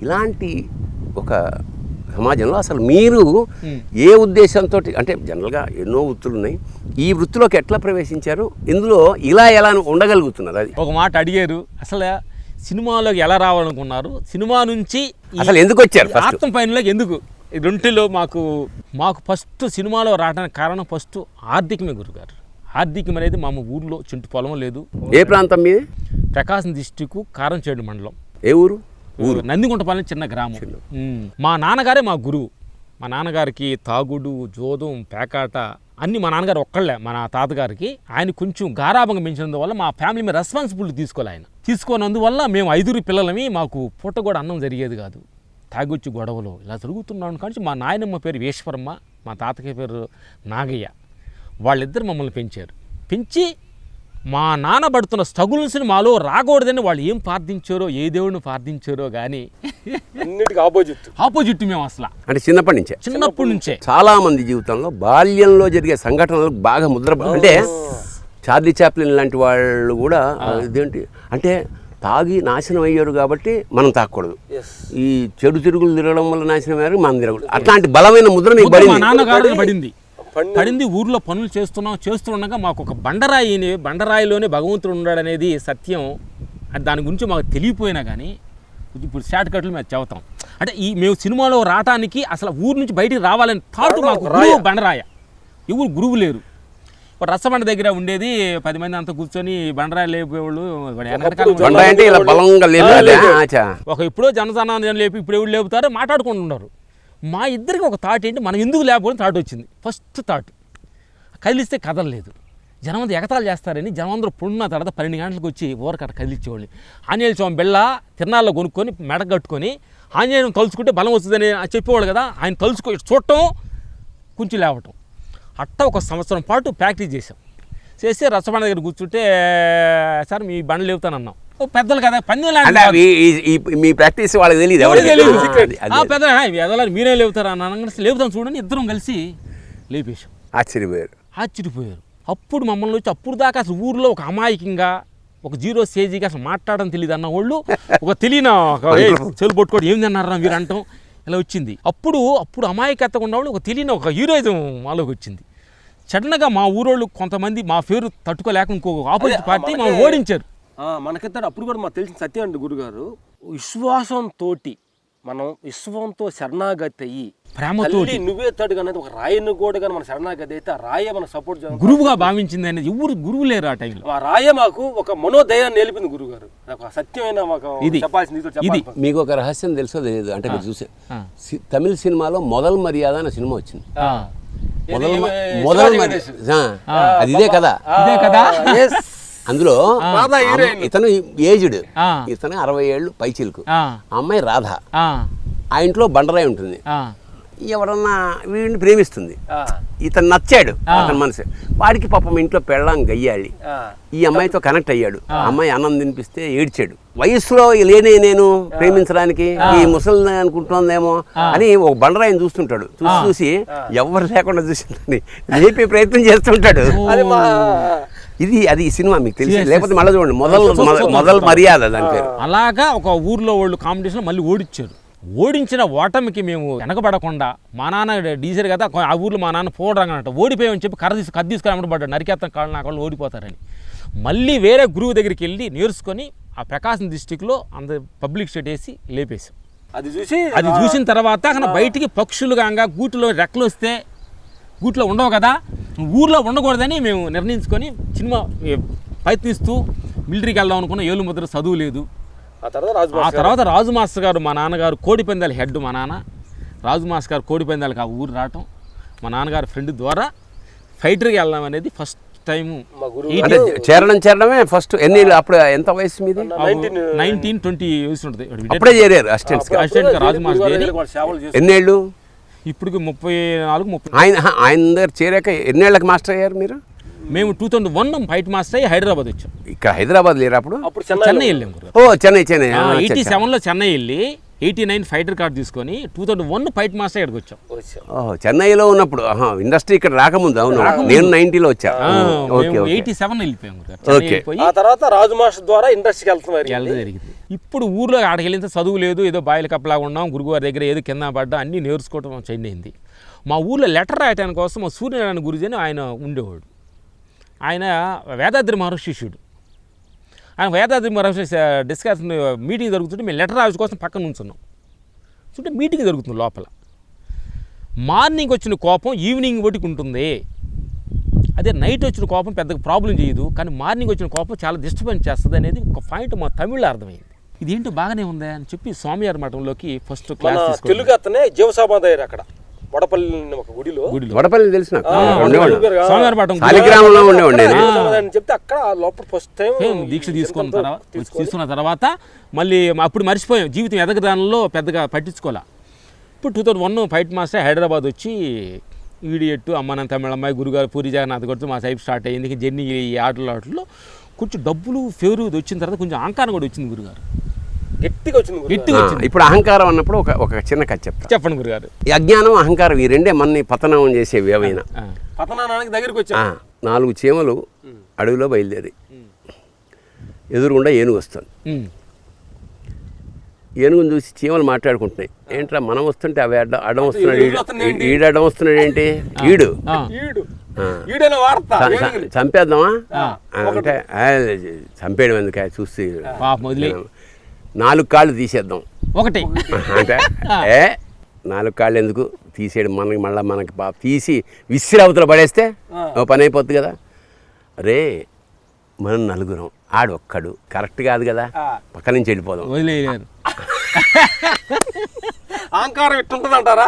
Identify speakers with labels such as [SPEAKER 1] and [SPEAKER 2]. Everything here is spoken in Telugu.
[SPEAKER 1] ఇలాంటి ఒక సమాజంలో అసలు మీరు ఏ ఉద్దేశంతో, అంటే జనరల్గా ఎన్నో వృత్తులు ఉన్నాయి, ఈ వృత్తిలోకి ఎట్లా ప్రవేశించారు, ఇందులో ఎలా ఉండగలుగుతున్నారు? అది
[SPEAKER 2] ఒక మాట అడిగారు, అసలు సినిమాలోకి ఎలా రావాలనుకున్నారు, సినిమా నుంచి
[SPEAKER 1] అసలు ఎందుకు వచ్చారు,
[SPEAKER 2] ఆత్మ పైనలోకి ఎందుకు? ఈ రెంటిలో మాకు ఫస్ట్ సినిమాలో రావడానికి కారణం ఫస్ట్ ఆర్థికమే గురుగారు. ఆర్థికం అనేది మా ఊర్లో చింటు పొలం లేదు.
[SPEAKER 1] ఏ ప్రాంతం మీది?
[SPEAKER 2] ప్రకాశం డిస్టిక్ కారంచేడు మండలం.
[SPEAKER 1] ఏ ఊరు?
[SPEAKER 2] నందిగుంటపల్లి చిన్న గ్రామం. మా నాన్నగారే మా గురువు. మా నాన్నగారికి తాగుడు, జోదం, పేకాట అన్నీ మా నాన్నగారు ఒక్కళ్ళే. మా తాతగారికి ఆయన కొంచెం గారాభంగా పెంచినందువల్ల మా ఫ్యామిలీ మీద రెస్పాన్సిబిలిటీ తీసుకోవాలి. ఆయన తీసుకోనందువల్ల మేము 5 పిల్లలమి, మాకు పూట కూడా అన్నం జరిగేది కాదు. తాగొచ్చి గొడవలు ఇలా జరుగుతున్నాను. కానీ మా నాయనమ్మ పేరు ఈశ్వరమ్మ, మా తాతయ్య పేరు నాగయ్య, వాళ్ళిద్దరు మమ్మల్ని పెంచి మా నాన్న పడుతున్న స్ట్రగుల్స్ని మాలో రాకూడదని వాళ్ళు ఏం ప్రార్థించారో, ఏ దేవుడిని ప్రార్థించారో కానీ
[SPEAKER 3] అన్నిటికీ
[SPEAKER 2] ఆపోజిట్ మేము అసలు.
[SPEAKER 1] అంటే చిన్నప్పటి నుంచే చాలా మంది జీవితంలో బాల్యంలో జరిగే సంఘటనలు బాగా ముద్ర. అంటే చార్లీ చాప్లిన్ లాంటి వాళ్ళు కూడా ఇదేంటి అంటే తాగి నాశనం అయ్యారు కాబట్టి మనం తాగకూడదు, ఈ చెడు తిరుగులు తిరగడం వల్ల నాశనం అయ్యారు మనం తిరగకూడదు, అట్లాంటి బలమైన ముద్ర మీకు
[SPEAKER 2] పడింది. ఊర్లో పనులు చేస్తుండగా మాకు ఒక బండరాయిలోనే భగవంతుడు ఉన్నాడనేది సత్యం. దాని గురించి మాకు తెలియపోయినా కానీ ఇప్పుడు షార్ట్ కట్లు మేము చెబుతాం. అంటే మేము సినిమాలో రావటానికి అసలు ఊరు నుంచి బయటికి రావాలని థాట్ మాకు. బండరాయ ఎవరు గురువు లేరు. రసబండ దగ్గర ఉండేది 10 మంది అంతా కూర్చొని బండరాయి లేపేవాళ్ళు. ఎప్పుడో జనసానాన్ని లేపి ఇప్పుడు ఎవరు లేపుతారో మాట్లాడుకుంటున్నారు. మా ఇద్దరికి ఒక థాట్ ఏంటి, మనం ఎందుకు లేకపోతే థాట్ వచ్చింది. ఫస్ట్ థాట్ కదిలిస్తే కదలలేదు, జనమంతా ఎగతాలు చేస్తారని జనమందరూ పుడిన తర్వాత 12 గంటలకు వచ్చి ఊరకట్ట కదిలిచ్చేవాళ్ళు. ఆంజనేయ స్వామి బెళ్ళ తిరణాల్లో కొనుక్కొని మెడ కట్టుకొని ఆంజనేయం తలుచుకుంటే బలం వస్తుందని చెప్పేవాళ్ళు కదా. ఆయన చూడటం కొంచెం లేవటం అట్ట ఒక సంవత్సరం పాటు ప్రాక్టీస్ చేసి రసబండ దగ్గర కూర్చుంటే సార్ మీ బండ్లు లేపుతానన్నాం. పెద్దలు కదా
[SPEAKER 1] మీ ప్రాక్టీస్ వాళ్ళకి తెలియదు,
[SPEAKER 2] పెద్దలు మీరే లేపుతారా అన్న. లేపుతాం చూడండి, ఇద్దరం కలిసి లేపేశాం. ఆశ్చర్యపోయారు. అప్పుడు మమ్మల్ని వచ్చి అప్పుడు దాకా అసలు ఊర్లో ఒక అమాయకంగా ఒక 0 స్టేజీగా అసలు మాట్లాడడం తెలియదు అన్న వాళ్ళు, ఒక తెలియని చెలు పట్టుకోవడం ఏంది అన్నారా మీరు అంటాం ఇలా వచ్చింది. అప్పుడు అమాయకత్వంగా ఉన్నవాళ్ళు ఒక తెలియని ఒక హీరోయిజం మాలోకి వచ్చింది. సడన్గా మా ఊరోళ్ళు కొంతమంది మా పేరు తట్టుకోలేక ఇంకో ఆపోజిట్ పార్టీ మమ్మల్ని ఓడించారు.
[SPEAKER 3] మనకిద్దరు అప్పుడు కూడా మాకు తెలిసిన సత్యం అండి గురుగారు, విశ్వంతో శరణాగతి అయ్యి ప్రేమతో నువ్వే తడుగా అనేది ఒక రాయిని కూడా కానీ మన శరణాగతి అయితే ఆ రాయే మన సపోర్ట్
[SPEAKER 2] గురువుగా భావించింది అనేది ఎవరు గురువు లేరు ఆ టైంలో.
[SPEAKER 3] ఆ రాయే మాకు ఒక మనోధైర్యాన్ని నేర్పింది గురుగారు. నాకు సత్యమైన
[SPEAKER 1] ఇది మీకు ఒక రహస్యం తెలుసో తెలియదు అంటే మీరు చూసే తమిళ సినిమాలో మొదల్ మర్యాద అనే సినిమా వచ్చింది. అది ఇదే కదా. అందులో ఇతను ఏజ్డ్, ఇతను 60 ఏళ్ళు పైచిలుకు, అమ్మాయి రాధ. ఆ ఇంట్లో బండరాయి ఉంటుంది. ఎవరన్నా వీడిని ప్రేమిస్తుంది, ఇతను నచ్చాడు అతని మనసు. వాడికి పాపం ఇంట్లో పెళ్ళాం గయ్యాలి. ఈ అమ్మాయితో కనెక్ట్ అయ్యాడు. అమ్మాయి అన్నం తినిపిస్తే ఏడ్చాడు. వయస్సులో నేను ప్రేమించడానికి ఈ ముసలి అనుకుంటుందేమో అని ఒక బండరాయిని చూస్తుంటాడు. చూసి ఎవరు లేకుండా చూసిందని లేపే ప్రయత్నం చేస్తుంటాడు. అది సినిమా మీకు తెలిసి, లేకపోతే మళ్ళీ చూడండి మొదల్ మర్యాద దాని పేరు.
[SPEAKER 2] అలాగా ఒక ఊర్లో వాళ్ళు కాంపిటీషన్ మళ్ళీ ఓడించిన ఓటమికి మేము వెనకబడకుండా, మా నాన్న డీజర్ కదా ఆ ఊర్లో మా నాన్న పోవడంట ఓడిపోయామని చెప్పి కర్ర తీసుకొని అమ్మబడ్డాడు. నరికేత్తం కాళ్ళు నా కాళ్ళు ఓడిపోతారని మళ్ళీ వేరే గురువు దగ్గరికి వెళ్ళి నేర్చుకొని ఆ ప్రకాశం డిస్టిక్లో అంత పబ్లిక్ స్టేట్ వేసి లేపేసాం. అది చూసిన తర్వాత అక్కడ బయటికి పక్షులుగా గూటిలో రెక్కలు వస్తే గూట్లో ఉండవు కదా, ఊర్లో ఉండకూడదని మేము నిర్ణయించుకొని సినిమా ప్రయత్నిస్తూ మిలిటరీకి వెళ్దాం అనుకున్న. ఏలుముద్ర చదువు లేదు. ఆ తర్వాత రాజు మాస్టర్ గారు, మా నాన్నగారు కోడిపందాల హెడ్, మా నాన్న రాజు మాస్టర్ గారు కోడిపందాలకు ఆ ఊరు రావటం, మా నాన్నగారి ఫ్రెండ్ ద్వారా ఫైటర్కి వెళ్దాం అనేది ఫస్ట్ టైం.
[SPEAKER 1] చేరడమే ఫస్ట్. అప్పుడు ఎంత వయసు మీది?
[SPEAKER 2] 19-20 ఇయర్స్ ఉంటుంది.
[SPEAKER 1] అప్పుడే చేరారు అసిస్టెంట్
[SPEAKER 2] రాజు మాస్టర్.
[SPEAKER 1] ఎన్నేళ్ళు?
[SPEAKER 2] ఇప్పటికి 34-30.
[SPEAKER 1] ఆయన దగ్గర చేరాక ఎన్నేళ్ళకి మాస్టర్ అయ్యారు మీరు?
[SPEAKER 2] మేము 2001 ఫైట్ మాస్టర్ అయ్యి హైదరాబాద్ వచ్చాం.
[SPEAKER 1] ఇక్కడ హైదరాబాద్ లేరు అప్పుడు?
[SPEAKER 2] చెన్నై వెళ్ళాము.
[SPEAKER 1] చెన్నై
[SPEAKER 2] 87లో చెన్నై వెళ్ళి 89 ఫైటర్ కార్డ్ తీసుకొని 2001 ఫైట్ మాస్టర్ ఇక్కడికి వచ్చాం.
[SPEAKER 1] చెన్నైలో ఉన్నప్పుడు ఇండస్ట్రీ ఇక్కడ రాకముందు. అవును, నేను 90లో వచ్చా.
[SPEAKER 2] 87 వెళ్ళిపోయాం.
[SPEAKER 3] ఆ తర్వాత రాజు మాస్టర్ ద్వారా ఇండస్ట్రీకి వెళ్తాం
[SPEAKER 2] జరిగింది. ఇప్పుడు ఊర్లో ఆడికి వెళ్ళితే చదువు లేదు, ఏదో బాయిల కప్పలాగా ఉన్నాం, గురుగారి దగ్గర ఏదో కింద పడ్డా అన్నీ నేర్చుకోవడం చేంజ్ అయింది. మా ఊర్లో లెటర్ రాయటానికి కోసం మా సూర్యనారాయణ గురుజీ అని ఆయన ఉండేవాడు. ఆయన వేదాద్రి మహర్షి శిష్యుడు. ఆయన వేదాద్రి మహర్షి డిస్కషన్ మీటింగ్ జరుగుతుంటే మేము లెటర్ రాయడం కోసం పక్కన ఉంచున్నాం. చూస్తే మీటింగ్ జరుగుతుంది లోపల. మార్నింగ్ వచ్చిన కోపం ఈవినింగ్ ఒకటికి ఉంటుంది, అదే నైట్ వచ్చిన కోపం పెద్దగా ప్రాబ్లం చేయదు, కానీ మార్నింగ్ వచ్చిన కోపం చాలా డిస్టర్బెన్స్ చేస్తుంది అనేది ఒక పాయింట్ మా తమిళ్లో అర్థమైంది. ఇదేంటో బాగానే ఉంది అని చెప్పి స్వామివారి మఠంలోకి ఫస్ట్ క్లాస్
[SPEAKER 3] తెలుగు అతనే జీవసామాదయ్యారు అక్కడ వడపల్లి ఒక గుడిలో.
[SPEAKER 1] వడపల్లి తెలిసిన
[SPEAKER 2] స్వామివారి మఠం
[SPEAKER 1] సాలిగ్రామంలో ఉండేవాడిని
[SPEAKER 3] అని చెప్తే అక్కడ లోపల ఫస్ట్ టైం
[SPEAKER 2] దీక్ష తీసుకున్న తర్వాత మళ్ళీ అప్పుడు మర్చిపోయాం, జీవితం ఎదగదానంలో పెద్దగా పట్టించుకోలే. ఇప్పుడు 2001 ఫైట్ మాస్టర్ హైదరాబాద్ వచ్చి ఈడియట్టు అమ్మాన తమిళమ్మాయి గురుగారు పూరి జగన్నాథ్ కొడుతూ మా సైప్ స్టార్ట్ అయ్యింది. జర్నీ ఈ ఆటల్లో కొంచెం డబ్బులు ఫేవరు వచ్చిన తర్వాత కొంచెం అహంకారం కూడా వచ్చింది గురుగారు,
[SPEAKER 3] గట్టిగా వచ్చింది.
[SPEAKER 1] ఇప్పుడు అహంకారం అన్నప్పుడు ఒక చిన్న కథ చెప్తా.
[SPEAKER 2] చెప్పండి గురుగారు.
[SPEAKER 1] ఈ అజ్ఞానం అహంకారం ఈ రెండే మనని పతనం చేసేవి. ఏవైనా
[SPEAKER 3] పతనానికి దగ్గరికి వచ్చా
[SPEAKER 1] 4 చీమలు అడవిలో బయలుదేరి ఎదురుగుండా ఏనుగు వస్తుంది. ఏనుగుని చూసి చీమలు మాట్లాడుకుంటున్నాయి, ఏంట్రా మనం వస్తుంటే అవి అడ్డం వస్తున్నాడు, ఈడు అడ్డం వస్తున్నాడు ఏంటి, ఈడు చంపేద్దామా అంటే చంపేయడం ఎందుక చూసి 4 కాళ్ళు తీసేద్దాం
[SPEAKER 2] ఒకటి
[SPEAKER 1] అంటే 4 కాళ్ళు ఎందుకు తీసేయడం, మనకి తీసి విసిరి అవతల పడేస్తే పని అయిపోద్ది కదా. రే మనం 4 ఆడు ఒక్కడు కరెక్ట్ కాదు కదా, పక్క నుంచి వెళ్ళిపోదాం.
[SPEAKER 2] వదిలేయారు.
[SPEAKER 3] అహంకారం ఎట్టుంటుందంటారా?